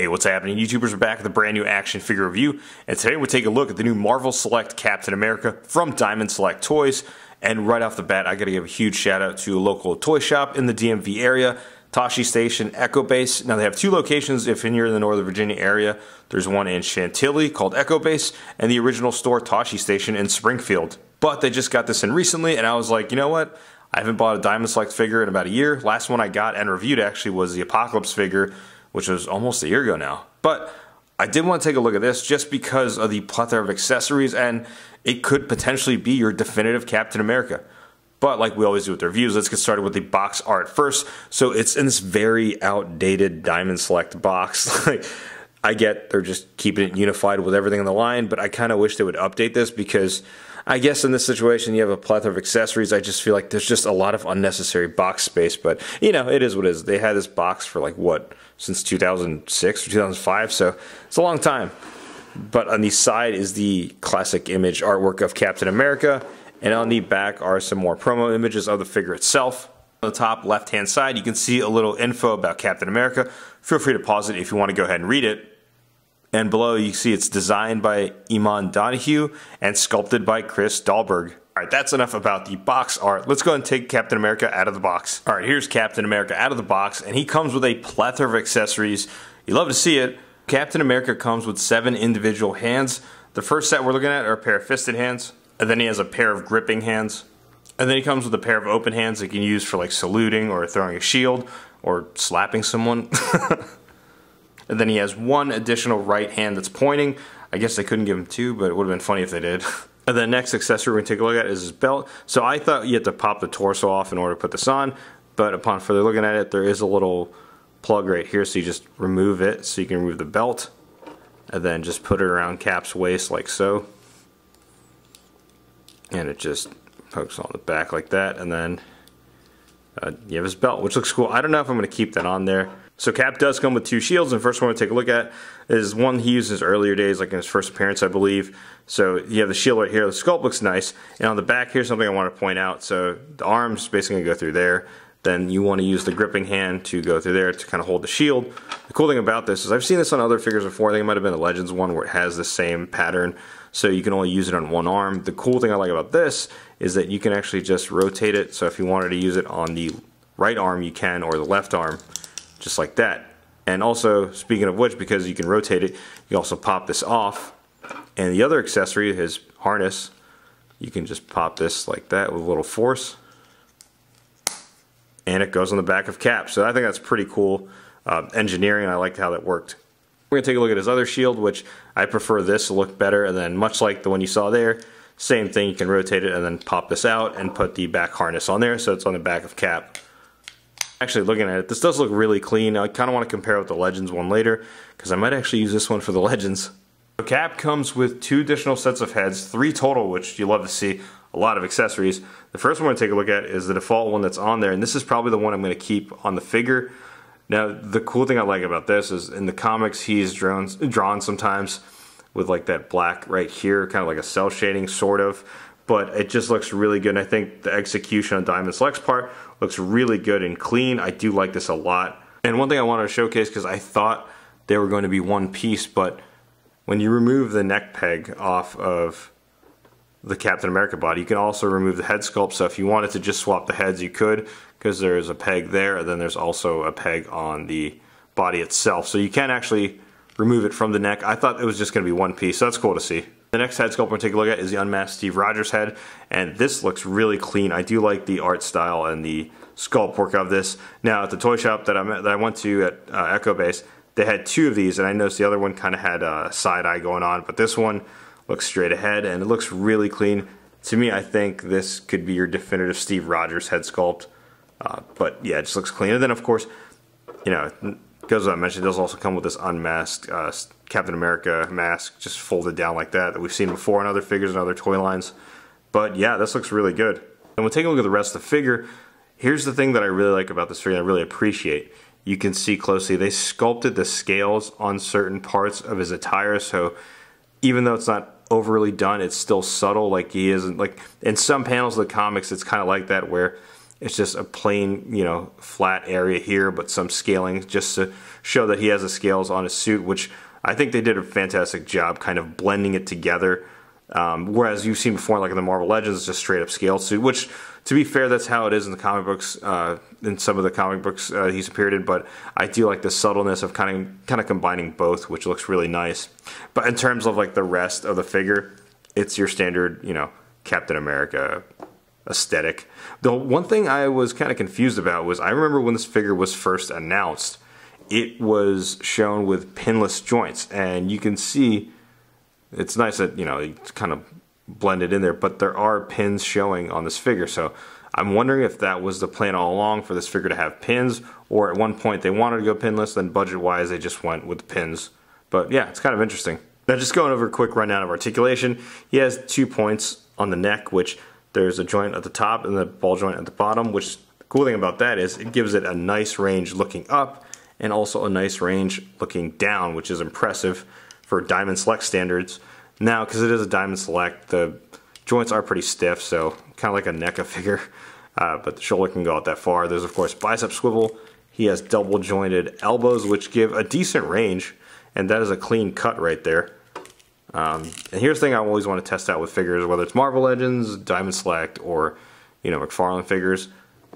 Hey, what's happening? YouTubers are back with a brand new action figure review, and today we'll take a look at the new Marvel Select Captain America from Diamond Select Toys. And right off the bat, I gotta give a huge shout out to a local toy shop in the DMV area, Tosche Station Echo Base. Now they have two locations if you're in the Northern Virginia area. There's one in Chantilly called Echo Base, and the original store Tosche Station in Springfield. But they just got this in recently, and I was like, you know what? I haven't bought a Diamond Select figure in about a year. Last one I got and reviewed actually was the Apocalypse figure, which was almost a year ago now. But I did want to take a look at this just because of the plethora of accessories, and it could potentially be your definitive Captain America. But like we always do with the reviews, let's get started with the box art first. So it's in this very outdated Diamond Select box. I get they're just keeping it unified with everything in the line, but I kind of wish they would update this because I guess in this situation you have a plethora of accessories. I just feel like there's just a lot of unnecessary box space, but you know, it is what it is. They had this box for like what, since 2006 or 2005, so it's a long time. But on the side is the classic image artwork of Captain America, and on the back are some more promo images of the figure itself. On the top left hand side you can see a little info about Captain America. Feel free to pause it if you want to go ahead and read it. And below you see it's designed by Eamon Donoghue and sculpted by Chris Dahlberg. Alright, that's enough about the box art. Let's go ahead and take Captain America out of the box. Alright, here's Captain America out of the box, and he comes with a plethora of accessories. You love to see it. Captain America comes with 7 individual hands. The first set we're looking at are a pair of fisted hands, and then he has a pair of gripping hands. And then he comes with a pair of open hands that you can use for like saluting or throwing a shield or slapping someone. And then he has one additional right hand that's pointing. I guess they couldn't give him 2, but it would have been funny if they did. And the next accessory we're going to take a look at is his belt. So I thought you had to pop the torso off in order to put this on, but upon further looking at it, there is a little plug right here, so you just remove it so you can remove the belt, and then just put it around Cap's waist like so. And it just pokes on the back like that, and then you have his belt, which looks cool. I don't know if I'm going to keep that on there. So Cap does come with 2 shields, and the first one we're going to take a look at is one he used in his earlier days, like in his first appearance, I believe. So you have the shield right here. The sculpt looks nice. And on the back, here's something I want to point out. So the arm's basically going to go through there. Then you want to use the gripping hand to go through there to kind of hold the shield. The cool thing about this is I've seen this on other figures before. I think it might have been the Legends one where it has the same pattern. So you can only use it on one arm. The cool thing I like about this is that you can actually just rotate it. So if you wanted to use it on the right arm, you can, or the left arm. Just like that. And also, speaking of which, because you can rotate it, you also pop this off. And the other accessory, his harness, you can just pop this like that with a little force. And it goes on the back of Cap. So I think that's pretty cool engineering, and I liked how that worked. We're going to take a look at his other shield, which I prefer this to look better. And then much like the one you saw there, same thing, you can rotate it and then pop this out and put the back harness on there so it's on the back of Cap. Actually, looking at it, this does look really clean. I kind of want to compare it with the Legends one later, because I might actually use this one for the Legends. So Cap comes with 2 additional sets of heads, 3 total, which you love to see. A lot of accessories. The first one we're going to take a look at is the default one that's on there, and this is probably the one I'm going to keep on the figure. Now, the cool thing I like about this is in the comics, he's drawn sometimes with like that black right here, kind of like a cell shading, sort of. But it just looks really good, and I think the execution on Diamond Select's part looks really good and clean. I do like this a lot. And one thing I wanted to showcase, because I thought they were going to be one piece, but when you remove the neck peg off of the Captain America body, you can also remove the head sculpt. So if you wanted to just swap the heads, you could, because there's a peg there, and then there's also a peg on the body itself. So you can actually remove it from the neck. I thought it was just going to be one piece, so that's cool to see. The next head sculpt we're going to take a look at is the unmasked Steve Rogers head, and this looks really clean. I do like the art style and the sculpt work of this. Now, at the toy shop that I went to at Echo Base, they had 2 of these, and I noticed the other one kind of had a side eye going on, but this one looks straight ahead, and it looks really clean. To me, I think this could be your definitive Steve Rogers head sculpt, but yeah, it just looks clean. And then, of course, you know, because I mentioned, it does also come with this unmasked Captain America mask, just folded down like that we've seen before in other figures and other toy lines. But yeah, this looks really good. And we'll take a look at the rest of the figure. Here's the thing that I really like about this figure, I really appreciate. You can see closely, they sculpted the scales on certain parts of his attire, so even though it's not overly done, it's still subtle. Like he isn't, like in some panels of the comics, it's kind of like that where It's just a plain, flat area here, but some scaling just to show that he has the scales on his suit, which I think they did a fantastic job kind of blending it together. Whereas you've seen before, like in the Marvel Legends, it's just straight up scaled suit, which, to be fair, that's how it is in the comic books, in some of the comic books he's appeared in, but I do like the subtleness of kind of combining both, which looks really nice. But in terms of like the rest of the figure, it's your standard, Captain America aesthetic. The one thing I was kind of confused about was, I remember when this figure was first announced, it was shown with pinless joints, and you can see it's nice that it's kind of blended in there, but there are pins showing on this figure. So I'm wondering if that was the plan all along, for this figure to have pins, or at one point they wanted to go pinless, then budget wise they just went with the pins. But yeah, it's kind of interesting. Now, just going over a quick rundown of articulation, he has 2 points on the neck, which there's a joint at the top and the ball joint at the bottom, which the cool thing about that is it gives it a nice range looking up and also a nice range looking down, which is impressive for Diamond Select standards. Now, because it is a Diamond Select, the joints are pretty stiff, so kind of like a NECA figure, but the shoulder can go out that far. There's, of course, bicep swivel. He has double jointed elbows, which give a decent range, and that is a clean cut right there. And here's the thing I always want to test out with figures, whether it's Marvel Legends, Diamond Select, or McFarlane figures,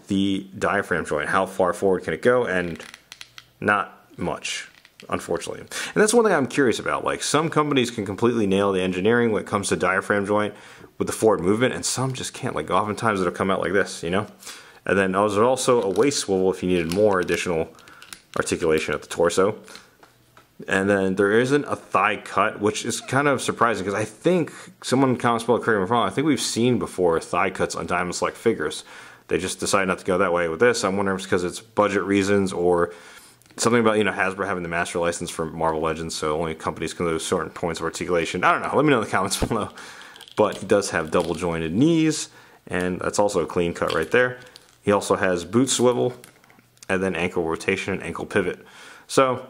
the diaphragm joint. How far forward can it go? And not much, unfortunately. And that's one thing I'm curious about. Like, some companies can completely nail the engineering when it comes to diaphragm joint with the forward movement, and some just can't. Like, oftentimes it'll come out like this, And then there's also a waist swivel if you needed more additional articulation at the torso. And then there isn't a thigh cut, which is kind of surprising, because I think someone comments below, correct me if I'm wrong, I think we've seen before thigh cuts on Diamond Select figures. They just decided not to go that way with this. I'm wondering if it's because it's budget reasons, or something about Hasbro having the master license for Marvel Legends, so only companies can lose certain points of articulation. I don't know. Let me know in the comments below. But he does have double jointed knees, and that's also a clean cut right there. He also has boot swivel, and then ankle rotation and ankle pivot. So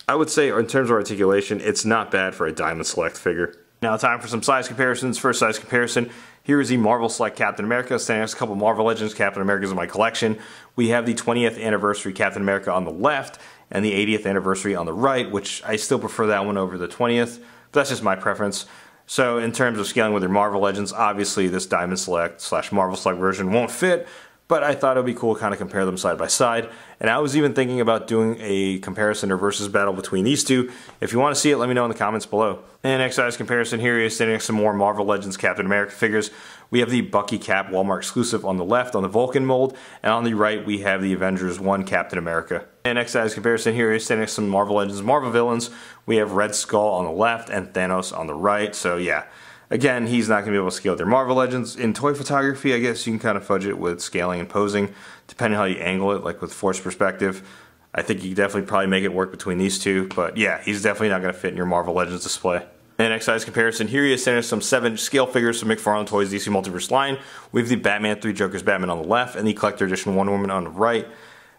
I would say, in terms of articulation, it's not bad for a Diamond Select figure. Now, time for some size comparisons. First size comparison, here is the Marvel Select Captain America, standing next to a couple Marvel Legends Captain Americas in my collection. We have the 20th anniversary Captain America on the left, and the 80th anniversary on the right, which I still prefer that one over the 20th, but that's just my preference. So in terms of scaling with your Marvel Legends, obviously this Diamond Select / Marvel Select version won't fit, but I thought it would be cool to kind of compare them side by side. And I was even thinking about doing a comparison or versus battle between these two. If you want to see it, let me know in the comments below. And next size comparison, here is standing next to some more Marvel Legends Captain America figures. We have the Bucky Cap Walmart exclusive on the left on the Vulcan mold, and on the right we have the Avengers 1 Captain America. And next size comparison, here is standing next to some Marvel Legends Marvel villains. We have Red Skull on the left and Thanos on the right. So yeah, again, he's not going to be able to scale with their Marvel Legends. In toy photography, I guess you can kind of fudge it with scaling and posing, depending on how you angle it, like with forced perspective. I think you can definitely probably make it work between these two, but yeah, he's definitely not going to fit in your Marvel Legends display. And next size comparison, here he is standing some 7 scale figures from McFarlane Toys DC Multiverse line. We have the Batman 3 Joker's Batman on the left and the Collector Edition Wonder Woman on the right.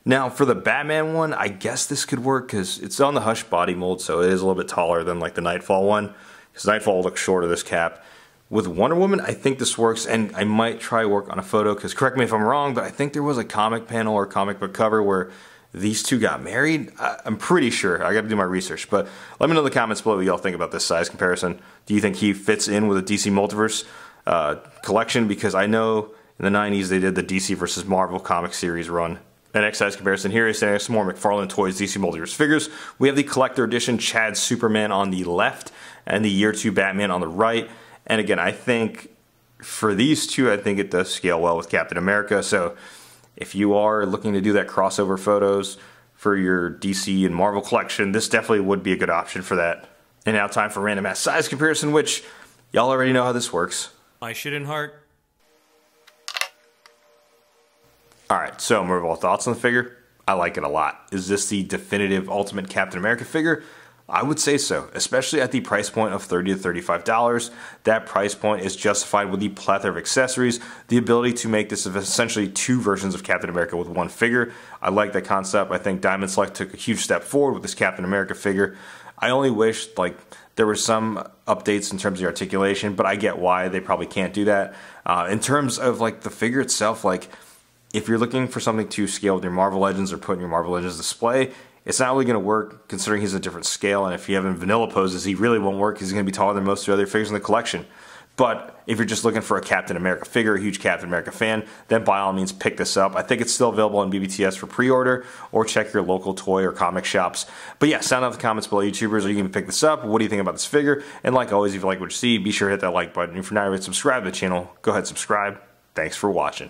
Now, for the Batman one, I guess this could work because it's on the Hush body mold, so it is a little bit taller than like the Nightfall one, because Nightfall will look short of this cap. With Wonder Woman, I think this works, and I might try work on a photo, because correct me if I'm wrong, but I think there was a comic panel or comic book cover where these two got married. I'm pretty sure. I got to do my research, but let me know in the comments below what y'all think about this size comparison. Do you think he fits in with a DC Multiverse collection? Because I know in the 90s they did the DC versus Marvel comic series run. And next size comparison, here is standing some more McFarlane Toys DC Multiverse figures. We have the Collector Edition Chad Superman on the left and the Year 2 Batman on the right. And again, I think for these two, I think it does scale well with Captain America. So if you are looking to do that crossover photos for your DC and Marvel collection, this definitely would be a good option for that. And now time for random ass size comparison, which y'all already know how this works. My shit in heart. Alright, so my overall thoughts on the figure. I like it a lot. Is this the definitive Ultimate Captain America figure? I would say so, especially at the price point of $30 to $35. That price point is justified with the plethora of accessories, the ability to make this essentially 2 versions of Captain America with one figure. I like that concept. I think Diamond Select took a huge step forward with this Captain America figure. I only wish like there were some updates in terms of the articulation, but I get why they probably can't do that. In terms of like the figure itself, like if you're looking for something to scale with your Marvel Legends or put in your Marvel Legends display, it's not really going to work considering he's a different scale. And if you have him vanilla poses, he really won't work. He's going to be taller than most of the other figures in the collection. But if you're just looking for a Captain America figure, a huge Captain America fan, then by all means pick this up. I think it's still available on BBTS for pre-order, or check your local toy or comic shops. But yeah, sound out in the comments below, YouTubers. Are you going to pick this up? What do you think about this figure? And like always, if you like what you see, be sure to hit that like button. If you're not already subscribed to the channel, go ahead and subscribe. Thanks for watching.